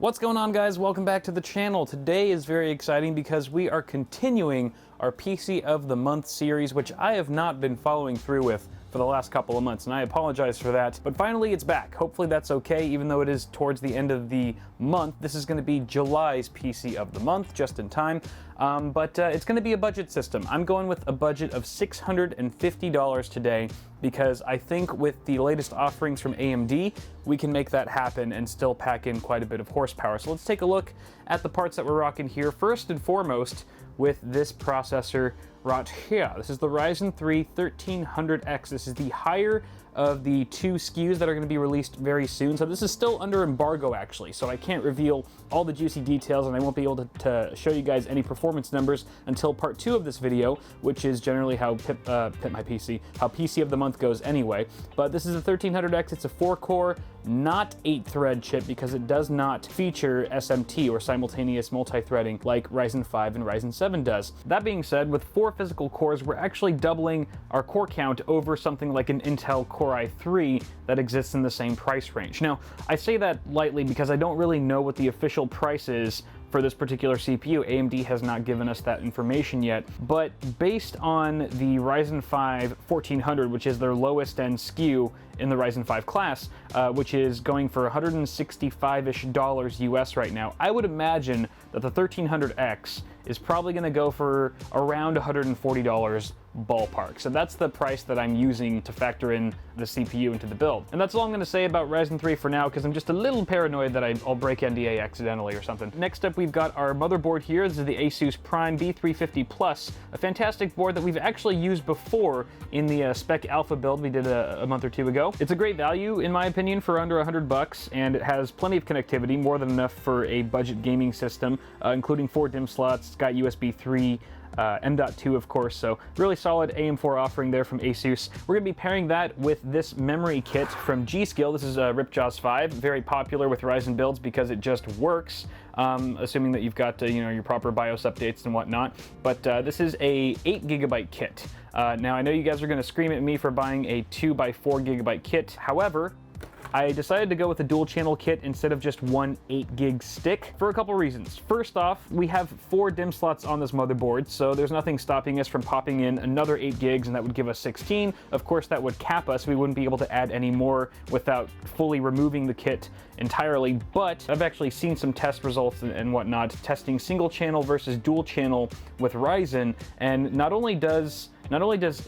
What's going on, guys? Welcome back to the channel. Today is very exciting because we are continuing our PC of the Month series, which I have not been following through with for the last couple of months, and I apologize for that. But finally, it's back. Hopefully that's okay, even though it is towards the end of the month. This is going to be July's PC of the Month, just in time. But it's going to be a budget system. I'm going with a budget of $650 today because I think with the latest offerings from AMD, we can make that happen and still pack in quite a bit of horsepower. So let's take a look at the parts that we're rocking here. First and foremost, with this processor right here. This is the Ryzen 3 1300X. This is the higher of the two SKUs that are going to be released very soon. So this is still under embargo, actually, so I can't reveal all the juicy details, and I won't be able to show you guys any performance numbers until part 2 of this video, which is generally how how PC of the Month goes anyway. But this is a 1300X. It's a 4-core, not 8-thread chip, because it does not feature SMT, or simultaneous multi-threading, like Ryzen 5 and Ryzen 7 does. That being said, with 4 physical cores, we're actually doubling our core count over something like an Intel Core i3 that exists in the same price range. Now, I say that lightly because I don't really know what the official price is for this particular CPU. AMD has not given us that information yet, but based on the Ryzen 5 1400, which is their lowest end SKU in the Ryzen 5 class, which is going for $165-ish US right now, I would imagine that the 1300X is probably going to go for around $140 ballpark. So that's the price that I'm using to factor in the CPU into the build. And that's all I'm going to say about Ryzen 3 for now, because I'm just a little paranoid that I'll break NDA accidentally or something. Next up, we've got our motherboard here. This is the Asus Prime B350 Plus, a fantastic board that we've actually used before in the Spec Alpha build we did a month or two ago. It's a great value, in my opinion, for under $100, and it has plenty of connectivity, more than enough for a budget gaming system, including 4 DIMM slots. It's got USB 3, M.2 of course, so really solid AM4 offering there from Asus. We're going to be pairing that with this memory kit from G.Skill. This is Ripjaws 5, very popular with Ryzen builds because it just works, assuming that you've got your proper BIOS updates and whatnot. But this is a 8GB kit. Now I know you guys are going to scream at me for buying a 2x4GB kit. However, I decided to go with a dual channel kit instead of just one 8GB stick for a couple reasons. First off, we have 4 DIMM slots on this motherboard, so there's nothing stopping us from popping in another 8GB, and that would give us 16. Of course, that would cap us. We wouldn't be able to add any more without fully removing the kit entirely, but I've actually seen some test results and whatnot, testing single channel versus dual channel with Ryzen, and not only does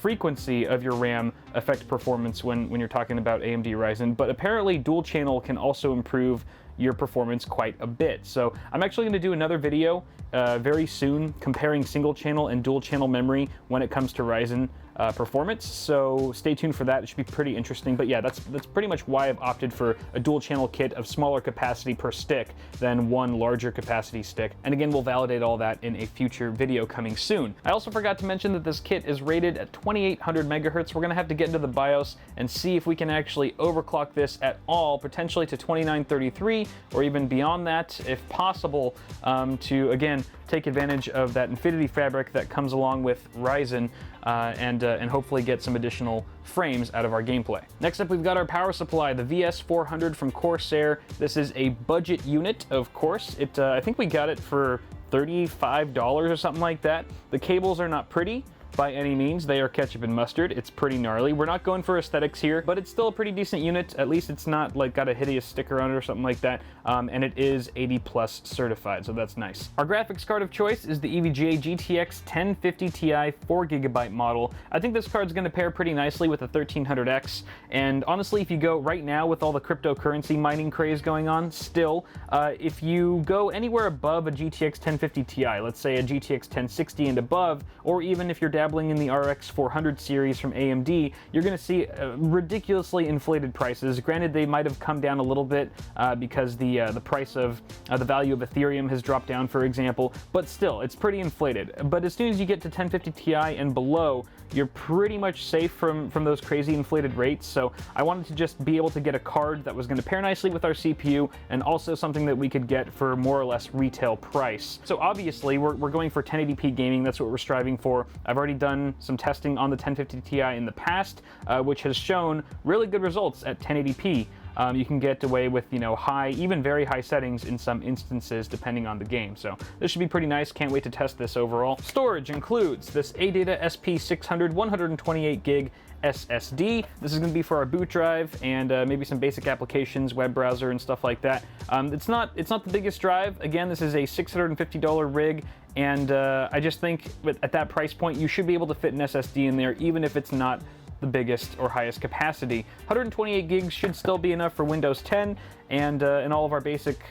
frequency of your RAM affect performance when you're talking about AMD Ryzen, but apparently dual channel can also improve your performance quite a bit. So I'm actually going to do another video very soon comparing single channel and dual channel memory when it comes to Ryzen performance, so stay tuned for that. It should be pretty interesting. But yeah, that's pretty much why I've opted for a dual channel kit of smaller capacity per stick than one larger capacity stick. And again, we'll validate all that in a future video coming soon. I also forgot to mention that this kit is rated at 2800 megahertz. We're gonna have to get into the BIOS and see if we can actually overclock this at all, potentially to 2933 or even beyond that if possible, to again take advantage of that Infinity fabric that comes along with Ryzen, and hopefully get some additional frames out of our gameplay. Next up, we've got our power supply, the VS400 from Corsair. This is a budget unit, of course. I think we got it for $35 or something like that. The cables are not pretty by any means. They are ketchup and mustard. It's pretty gnarly. We're not going for aesthetics here, but it's still a pretty decent unit. At least it's not like got a hideous sticker on it or something like that. And it is 80+ certified, so that's nice. Our graphics card of choice is the EVGA GTX 1050 Ti 4GB model. I think this card's going to pair pretty nicely with the 1300X. And honestly, if you go right now with all the cryptocurrency mining craze going on, still, if you go anywhere above a GTX 1050 Ti, let's say a GTX 1060 and above, or even if you're dabbling in the RX 400 series from AMD, you're going to see ridiculously inflated prices. Granted, they might have come down a little bit because the price of the value of Ethereum has dropped down, for example, but still, it's pretty inflated. But as soon as you get to 1050 Ti and below, you're pretty much safe from those crazy inflated rates. So I wanted to just be able to get a card that was going to pair nicely with our CPU, and also something that we could get for more or less retail price. So obviously, we're going for 1080p gaming. That's what we're striving for. I've already done some testing on the 1050 Ti in the past, which has shown really good results at 1080p. you can get away with, you know, high, even very high settings in some instances depending on the game. So this should be pretty nice. Can't wait to test this overall. Storage includes this ADATA SP600 128 gig SSD. This is going to be for our boot drive and maybe some basic applications, web browser and stuff like that. It's not the biggest drive. Again, this is a $650 rig, and I just think at that price point you should be able to fit an SSD in there, even if it's not the biggest or highest capacity. 128 gigs should still be enough for Windows 10, and in all of our basic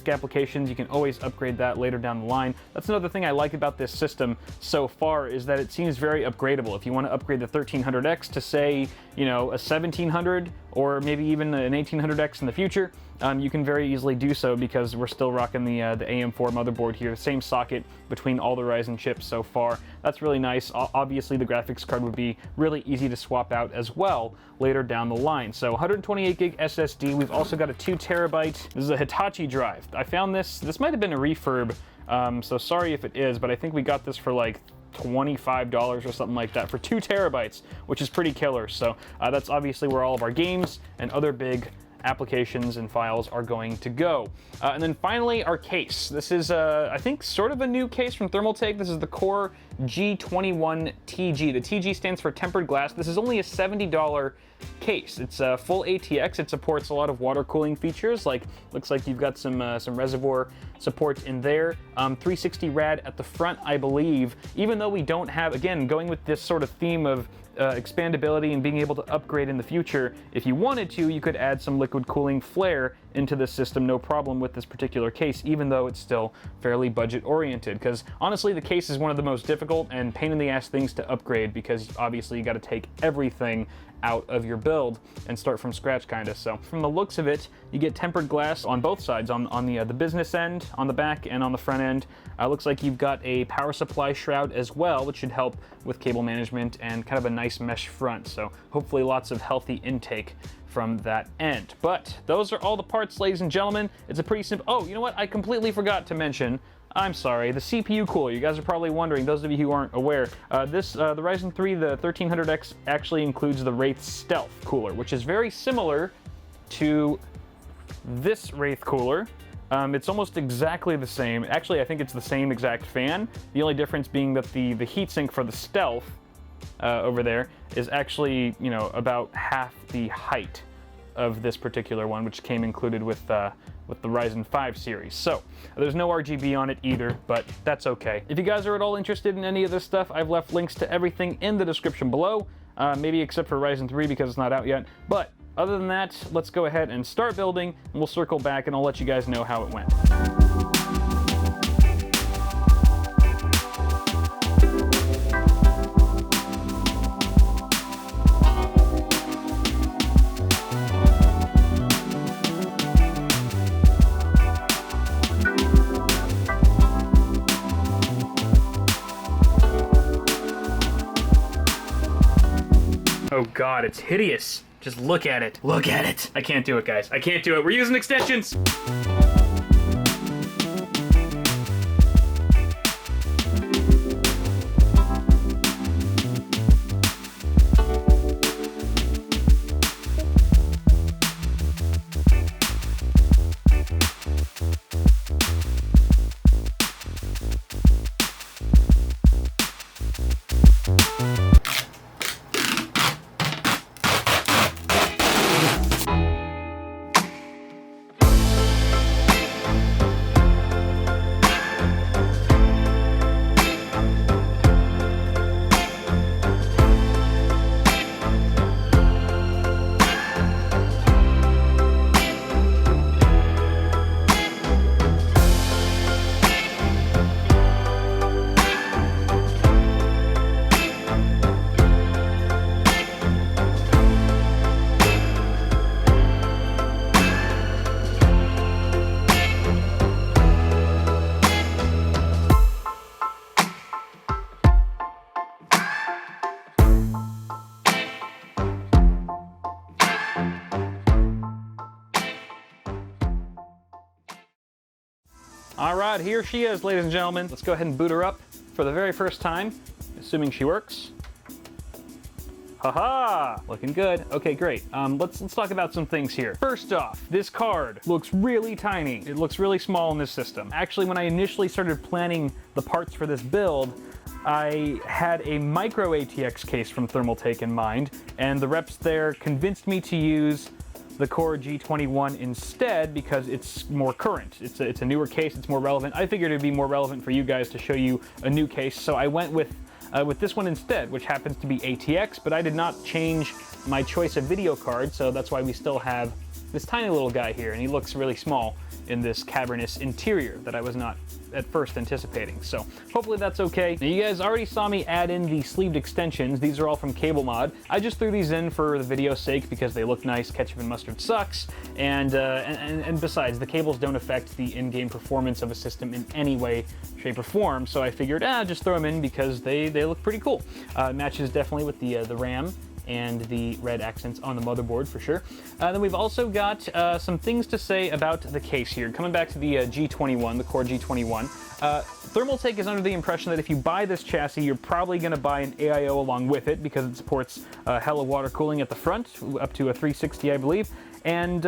applications, you can always upgrade that later down the line. That's another thing I like about this system so far, is that it seems very upgradable. If you want to upgrade the 1300X to, say, you know, a 1700 or maybe even an 1800X in the future, you can very easily do so, because we're still rocking the AM4 motherboard here, same socket between all the Ryzen chips so far. That's really nice. Obviously, the graphics card would be really easy to swap out as well later down the line. So 128 gig SSD. We've also got a 2 terabyte. This is a Hitachi drive. I found this might have been a refurb, so sorry if it is, but I think we got this for like $25 or something like that for 2 terabytes, which is pretty killer. So that's obviously where all of our games and other big applications and files are going to go. And then finally, our case. This is, I think, sort of a new case from Thermaltake. This is the Core G21TG. The TG stands for tempered glass. This is only a $70 case. It's full ATX. It supports a lot of water cooling features. Like, looks like you've got some reservoir support in there. 360 rad at the front, I believe. Even though we don't have, again, going with this sort of theme of expandability and being able to upgrade in the future, if you wanted to, you could add some liquid cooling flare into this system, no problem with this particular case, even though it's still fairly budget oriented. Because honestly, the case is one of the most difficult and pain in the ass things to upgrade, because obviously you got to take everything out of your build and start from scratch, kind of. So from the looks of it, you get tempered glass on both sides, on the business end, on the back, and on the front end. Looks like you've got a power supply shroud as well, which should help with cable management, and kind of a nice mesh front. So hopefully lots of healthy intake from that end. But those are all the parts, ladies and gentlemen. It's a pretty simple... Oh, you know what? I completely forgot to mention, I'm sorry, the CPU cooler. You guys are probably wondering, those of you who aren't aware, the Ryzen 3, the 1300X, actually includes the Wraith Stealth cooler, which is very similar to this Wraith cooler. It's almost exactly the same. Actually, I think it's the same exact fan. The only difference being that the heatsink for the Stealth over there is actually, you know, about half the height of this particular one, which came included with the Ryzen 5 series. So there's no RGB on it either, but that's okay. If you guys are at all interested in any of this stuff, I've left links to everything in the description below, maybe except for Ryzen 3 because it's not out yet. But other than that, let's go ahead and start building, and we'll circle back and I'll let you guys know how it went. Oh God, it's hideous. Just look at it. Look at it. I can't do it, guys. I can't do it. We're using extensions. All right, here she is, ladies and gentlemen. Let's go ahead and boot her up for the very first time, assuming she works. Haha, looking good. Okay, great. Let's talk about some things here. First off, this card looks really tiny. It looks really small in this system. Actually, when I initially started planning the parts for this build, I had a micro ATX case from Thermaltake in mind, and the reps there convinced me to use the Core G21 instead because it's more current. It's a newer case, it's more relevant. I figured it'd be more relevant for you guys to show you a new case, so I went with this one instead, which happens to be ATX, but I did not change my choice of video card, so that's why we still have this tiny little guy here, and he looks really small in this cavernous interior that I was not at first anticipating. So hopefully that's okay. Now you guys already saw me add in the sleeved extensions. These are all from Cable Mod. I just threw these in for the video's sake because they look nice. Ketchup and mustard sucks. And besides, the cables don't affect the in-game performance of a system in any way, shape, or form. So I figured, just throw them in because they look pretty cool. Matches definitely with the RAM and the red accents on the motherboard for sure. Then we've also got some things to say about the case here. Coming back to the G21, the Core G21. Thermaltake is under the impression that if you buy this chassis, you're probably going to buy an AIO along with it because it supports hella water cooling at the front, up to a 360 I believe. And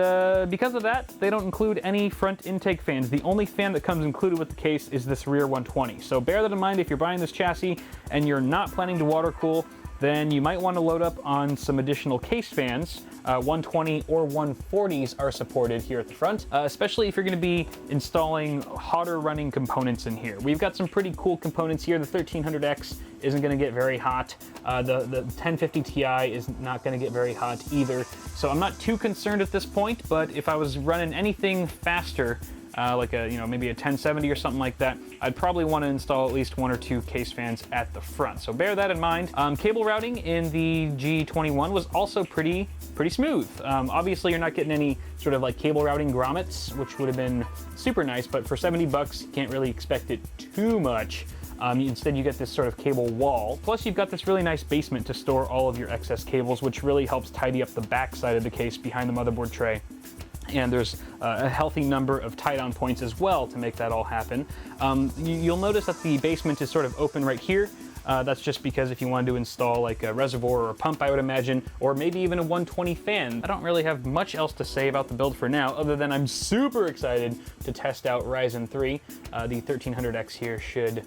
because of that, they don't include any front intake fans. The only fan that comes included with the case is this rear 120. So bear that in mind if you're buying this chassis and you're not planning to water cool, then you might want to load up on some additional case fans. 120 or 140s are supported here at the front, especially if you're going to be installing hotter running components in here. We've got some pretty cool components here. The 1300X isn't going to get very hot. The 1050 Ti is not going to get very hot either. So I'm not too concerned at this point, but if I was running anything faster, like maybe a 1070 or something like that, I'd probably want to install at least 1 or 2 case fans at the front. So bear that in mind. Cable routing in the G21 was also pretty smooth. Obviously, you're not getting any sort of like cable routing grommets, which would have been super nice, but for 70 bucks, you can't really expect it too much. Instead, you get this sort of cable wall. Plus, you've got this really nice basement to store all of your excess cables, which really helps tidy up the back side of the case behind the motherboard tray. And there's a healthy number of tie-down points as well to make that all happen. You'll notice that the basement is sort of open right here. That's just because if you wanted to install like a reservoir or a pump, I would imagine, or maybe even a 120 fan. I don't really have much else to say about the build for now, other than I'm super excited to test out Ryzen 3. The 1300X here should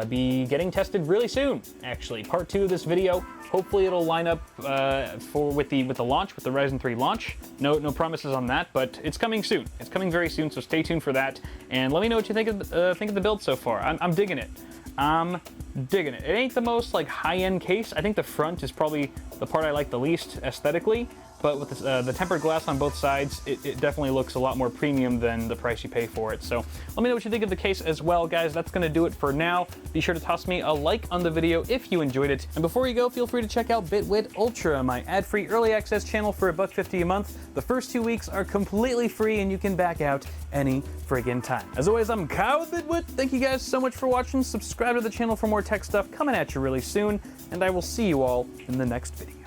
be getting tested really soon, actually. Part 2 of this video. Hopefully it'll line up with the launch, with the Ryzen 3 launch. No promises on that, but it's coming soon. It's coming very soon, so stay tuned for that. And let me know what you think of the build so far. I'm digging it. I'm digging it. It ain't the most like high-end case. I think the front is probably the part I like the least aesthetically. But with the tempered glass on both sides, it definitely looks a lot more premium than the price you pay for it. So let me know what you think of the case as well, guys. That's going to do it for now. Be sure to toss me a like on the video if you enjoyed it. And before you go, feel free to check out Bitwit Ultra, my ad-free early access channel for $1.50 a month. The first 2 weeks are completely free and you can back out any friggin' time. As always, I'm Kyle with Bitwit. Thank you guys so much for watching. Subscribe to the channel for more tech stuff coming at you really soon. And I will see you all in the next video.